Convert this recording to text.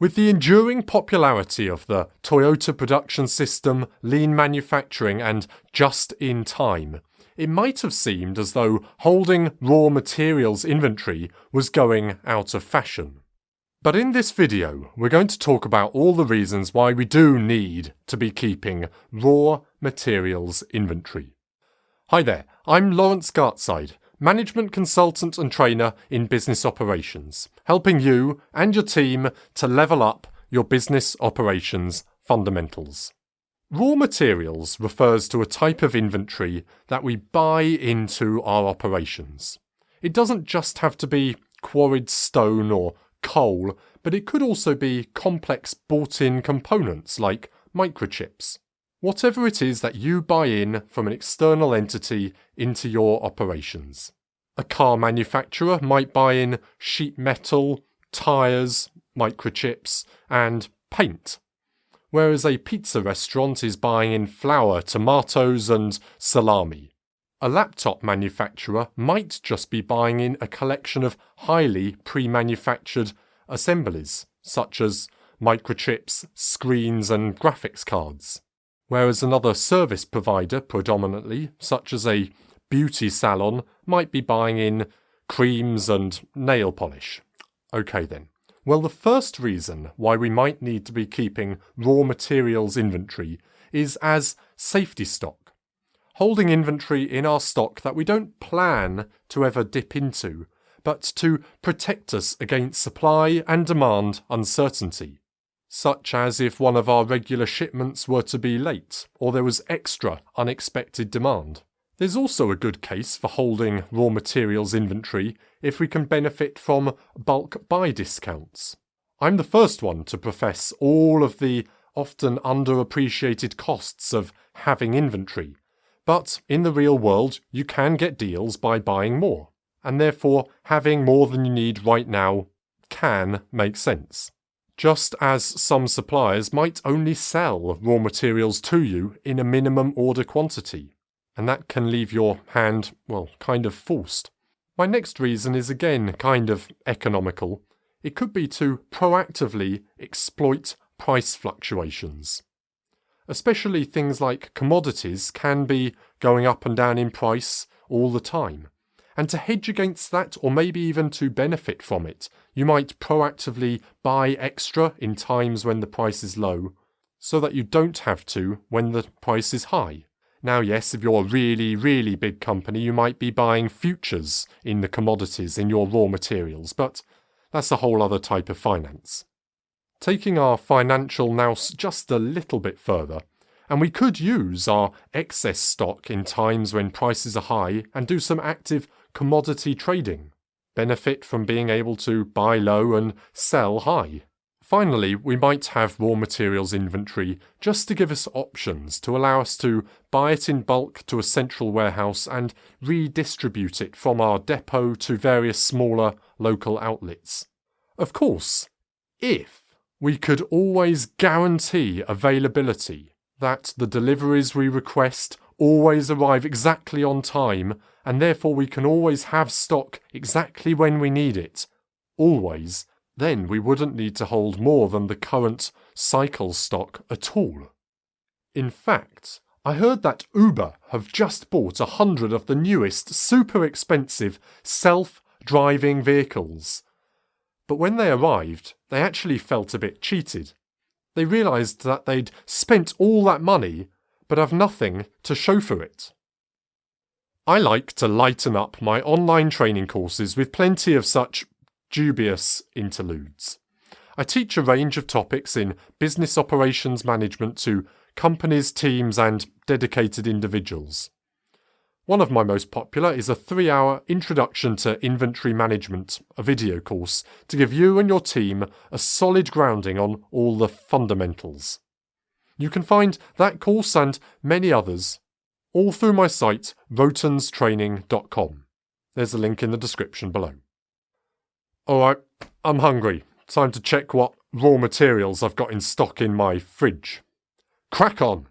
With the enduring popularity of the Toyota production system, lean manufacturing and just-in-time, it might have seemed as though holding raw materials inventory was going out of fashion. But in this video, we're going to talk about all the reasons why we do need to be keeping raw materials inventory. Hi there, I'm Laurence Gartside, Management Consultant and Trainer in Business Operations, helping you and your team to level up your business operations fundamentals. Raw materials refers to a type of inventory that we buy into our operations. It doesn't just have to be quarried stone or coal, but it could also be complex bought-in components like microchips. Whatever it is that you buy in from an external entity into your operations. A car manufacturer might buy in sheet metal, tyres, microchips, and paint, whereas a pizza restaurant is buying in flour, tomatoes, and salami. A laptop manufacturer might just be buying in a collection of highly pre-manufactured assemblies, such as microchips, screens, and graphics cards. Whereas another service provider, predominantly, such as a beauty salon, might be buying in creams and nail polish. Okay then. Well, the first reason why we might need to be keeping raw materials inventory is as safety stock. Holding inventory in our stock that we don't plan to ever dip into, but to protect us against supply and demand uncertainty. Such as if one of our regular shipments were to be late, or there was extra unexpected demand. There's also a good case for holding raw materials inventory if we can benefit from bulk buy discounts. I'm the first one to profess all of the often underappreciated costs of having inventory, but in the real world you can get deals by buying more, and therefore having more than you need right now can make sense. Just as some suppliers might only sell raw materials to you in a minimum order quantity, and that can leave your hand, well, kind of forced. My next reason is again kind of economical. It could be to proactively exploit price fluctuations. Especially things like commodities can be going up and down in price all the time. And to hedge against that, or maybe even to benefit from it, you might proactively buy extra in times when the price is low, so that you don't have to when the price is high. Now yes, if you're a really, really big company, you might be buying futures in the commodities in your raw materials, but that's a whole other type of finance. Taking our financial nous just a little bit further, and we could use our excess stock in times when prices are high and do some active commodity trading, benefit from being able to buy low and sell high. Finally, we might have raw materials inventory just to give us options to allow us to buy it in bulk to a central warehouse and redistribute it from our depot to various smaller local outlets. Of course, if we could always guarantee availability, that the deliveries we request always arrive exactly on time, and therefore we can always have stock exactly when we need it, always, then we wouldn't need to hold more than the current cycle stock at all. In fact, I heard that Uber have just bought 100 of the newest, super expensive, self-driving vehicles. But when they arrived, they actually felt a bit cheated. They realised that they'd spent all that money, but have nothing to show for it. I like to lighten up my online training courses with plenty of such dubious interludes. I teach a range of topics in business operations management to companies, teams, and dedicated individuals. One of my most popular is a 3-hour Introduction to Inventory Management, a video course to give you and your team a solid grounding on all the fundamentals. You can find that course and many others all through my site, rowtonstraining.com. There's a link in the description below. Alright, I'm hungry. Time to check what raw materials I've got in stock in my fridge. Crack on!